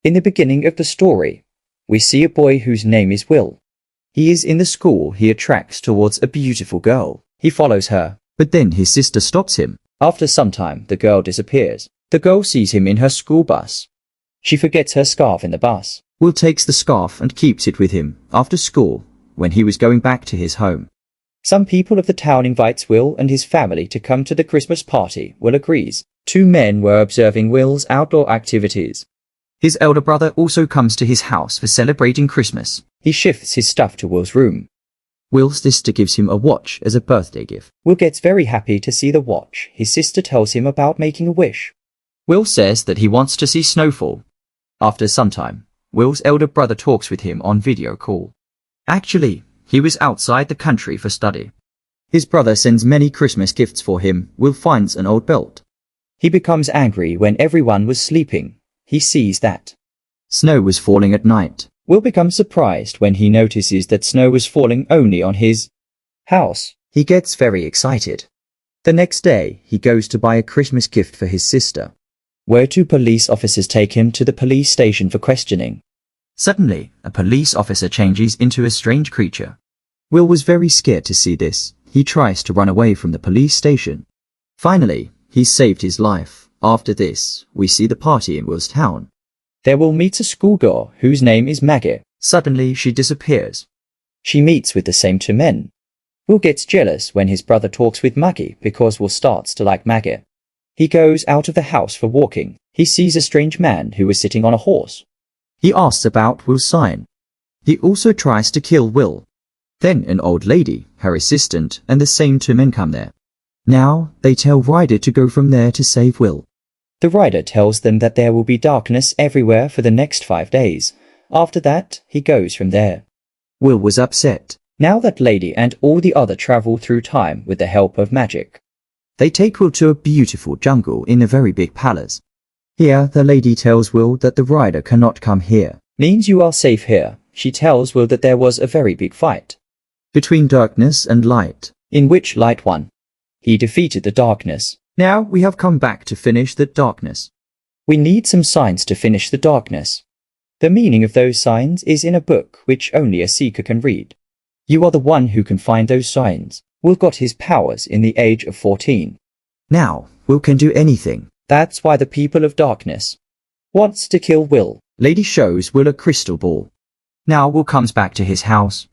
In the beginning of the story, we see a boy whose name is Will. He is in the school he attracts towards a beautiful girl. He follows her, but then his sister stops him. After some time, the girl disappears. The girl sees him in her school bus. She forgets her scarf in the bus. Will takes the scarf and keeps it with him after school when he was going back to his home. Some people of the town invites Will and his family to come to the Christmas party. Will agrees. Two men were observing Will's outdoor activities. His elder brother also comes to his house for celebrating Christmas. He shifts his stuff to Will's room. Will's sister gives him a watch as a birthday gift. Will gets very happy to see the watch. His sister tells him about making a wish. Will says that he wants to see snowfall. After some time, Will's elder brother talks with him on video call. Actually, he was outside the country for study. His brother sends many Christmas gifts for him. Will finds an old belt. He becomes angry when everyone was sleeping. He sees that snow was falling at night. Will becomes surprised when he notices that snow was falling only on his house. He gets very excited. The next day, he goes to buy a Christmas gift for his sister, where two police officers take him to the police station for questioning. Suddenly, a police officer changes into a strange creature. Will was very scared to see this. He tries to run away from the police station. Finally, he saved his life. After this, we see the party in Will's town. There Will meets a schoolgirl whose name is Maggie. Suddenly, she disappears. She meets with the same two men. Will gets jealous when his brother talks with Maggie because Will starts to like Maggie. He goes out of the house for walking. He sees a strange man who is sitting on a horse. He asks about Will's sign. He also tries to kill Will. Then an old lady, her assistant, and the same two men come there. Now, they tell Ryder to go from there to save Will. The Ryder tells them that there will be darkness everywhere for the next 5 days. After that, he goes from there. Will was upset. Now that lady and all the other travel through time with the help of magic. They take Will to a beautiful jungle in a very big palace. Here, the lady tells Will that the Ryder cannot come here. Means you are safe here. She tells Will that there was a very big fight between darkness and light, in which light won. He defeated the darkness. Now we have come back to finish the darkness. We need some signs to finish the darkness. The meaning of those signs is in a book which only a seeker can read. You are the one who can find those signs. Will got his powers in the age of 14. Now, Will can do anything. That's why the people of darkness wants to kill Will. Lady shows Will a crystal ball. Now Will comes back to his house.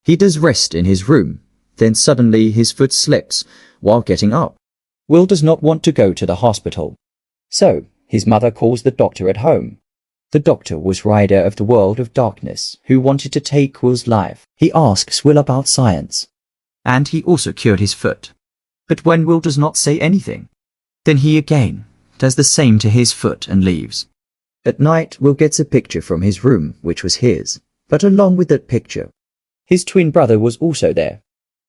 He does rest in his room. Then suddenly his foot slips while getting up. Will does not want to go to the hospital. So, his mother calls the doctor at home. The doctor was Ryder of the world of darkness, who wanted to take Will's life. He asks Will about science. And he also cured his foot. But when Will does not say anything, then he again does the same to his foot and leaves. At night, Will gets a picture from his room, which was his. But along with that picture, his twin brother was also there.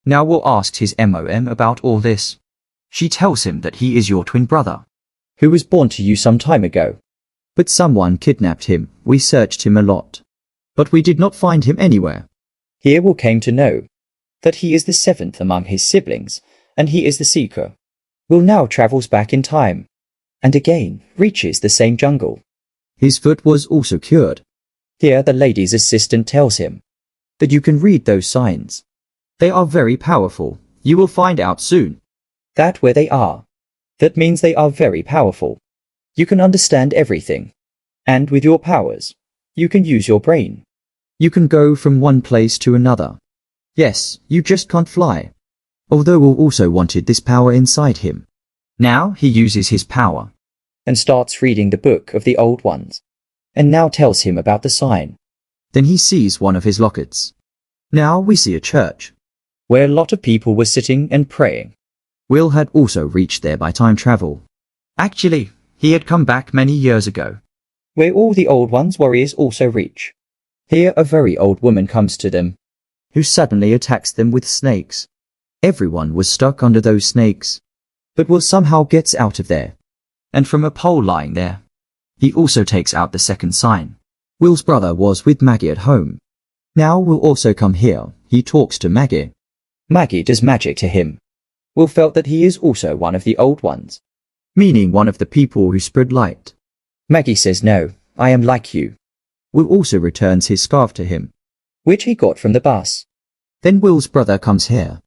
Now Will asks his mom about all this. She tells him that he is your twin brother, who was born to you some time ago. But someone kidnapped him. We searched him a lot, but we did not find him anywhere. Here Will came to know that he is the seventh among his siblings, and he is the seeker. Will now travels back in time, and again reaches the same jungle. His foot was also cured. Here the lady's assistant tells him that you can read those signs. They are very powerful. You will find out soon. That where they are. That means they are very powerful. You can understand everything. And with your powers, you can use your brain. You can go from one place to another. Yes, you just can't fly. Although Will also wanted this power inside him. Now he uses his power and starts reading the book of the old ones, and now tells him about the sign. Then he sees one of his lockets. Now we see a church, where a lot of people were sitting and praying. Will had also reached there by time travel. Actually, he had come back many years ago, where all the old ones warriors also reach. Here a very old woman comes to them, who suddenly attacks them with snakes. Everyone was stuck under those snakes, but Will somehow gets out of there. And from a pole lying there, he also takes out the second sign. Will's brother was with Maggie at home. Now Will also come here. He talks to Maggie. Maggie does magic to him. Will felt that he is also one of the old ones, meaning one of the people who spread light. Maggie says no, I am like you. Will also returns his scarf to him, which he got from the bus. Then Will's brother comes here,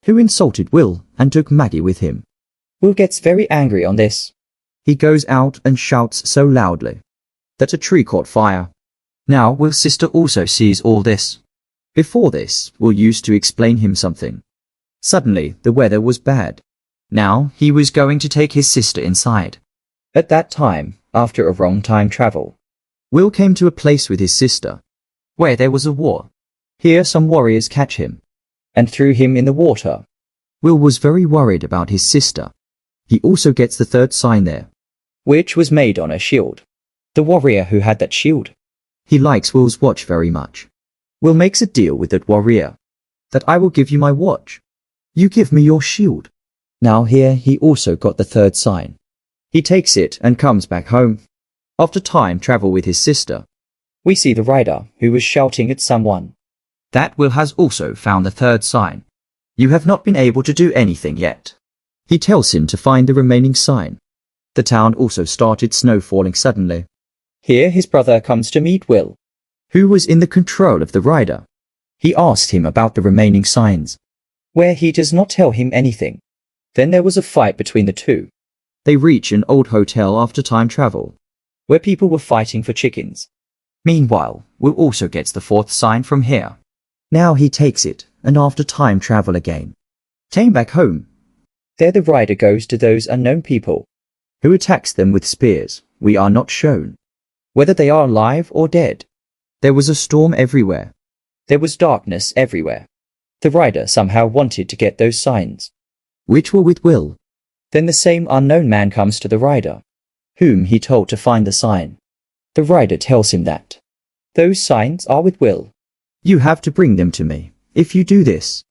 who insulted Will and took Maggie with him. Will gets very angry on this. He goes out and shouts so loudly that a tree caught fire. Now Will's sister also sees all this. Before this, Will used to explain him something. Suddenly, the weather was bad. Now he was going to take his sister inside. At that time, after a long time travel, Will came to a place with his sister, where there was a war. Here some warriors catch him, and threw him in the water. Will was very worried about his sister. He also gets the third sign there, which was made on a shield. The warrior who had that shield, he likes Will's watch very much. Will makes a deal with that warrior, that I will give you my watch. You give me your shield. Now here he also got the third sign. He takes it and comes back home. After time travel with his sister, we see the rider who was shouting at someone. That Will has also found the third sign. You have not been able to do anything yet. He tells him to find the remaining sign. The town also started snow falling suddenly. Here his brother comes to meet Will, who was in the control of the rider. He asked him about the remaining signs, where he does not tell him anything. Then there was a fight between the two. They reach an old hotel after time travel, where people were fighting for chickens. Meanwhile, Will also gets the fourth sign from here. Now he takes it, and after time travel again, came back home. There the rider goes to those unknown people, who attacks them with spears. We are not shown whether they are alive or dead. There was a storm everywhere. There was darkness everywhere. The rider somehow wanted to get those signs, which were with Will. Then the same unknown man comes to the rider, whom he told to find the sign. The rider tells him that those signs are with Will. You have to bring them to me. If you do this,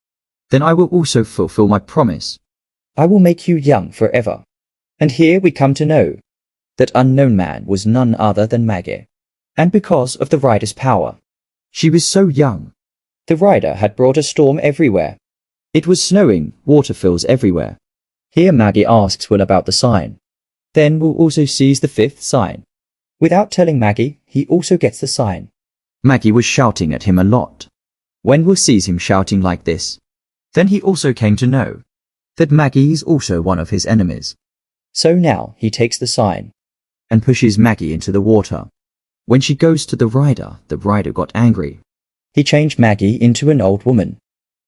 then I will also fulfill my promise. I will make you young forever. And here we come to know that unknown man was none other than Maggie. And because of the rider's power, she was so young. The rider had brought a storm everywhere. It was snowing, water fills everywhere. Here Maggie asks Will about the sign. Then Will also sees the fifth sign. Without telling Maggie, he also gets the sign. Maggie was shouting at him a lot. When Will sees him shouting like this, then he also came to know that Maggie is also one of his enemies. So now he takes the sign and pushes Maggie into the water. When she goes to the rider got angry. He changed Maggie into an old woman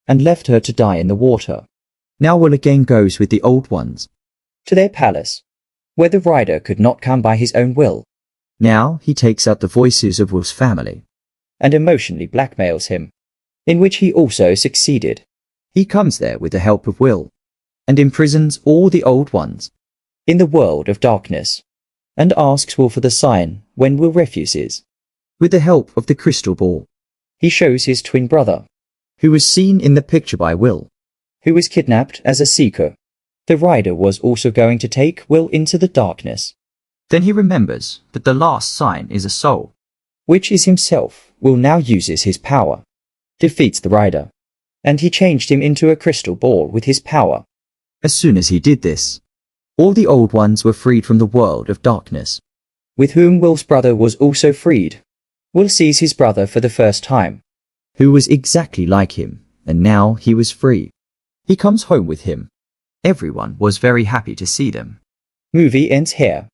and left her to die in the water. Now Will again goes with the old ones to their palace, where the rider could not come by his own will. Now he takes out the voices of Will's family and emotionally blackmails him, in which he also succeeded. He comes there with the help of Will and imprisons all the old ones in the world of darkness and asks Will for the sign. When Will refuses, with the help of the crystal ball, he shows his twin brother, who was seen in the picture by Will, who was kidnapped as a seeker. The rider was also going to take Will into the darkness. Then he remembers that the last sign is a soul, which is himself. Will now uses his power, defeats the rider, and he changed him into a crystal ball with his power. As soon as he did this, all the old ones were freed from the world of darkness, with whom Will's brother was also freed. Will sees his brother for the first time, who was exactly like him, and now he was free. He comes home with him. Everyone was very happy to see them. Movie ends here.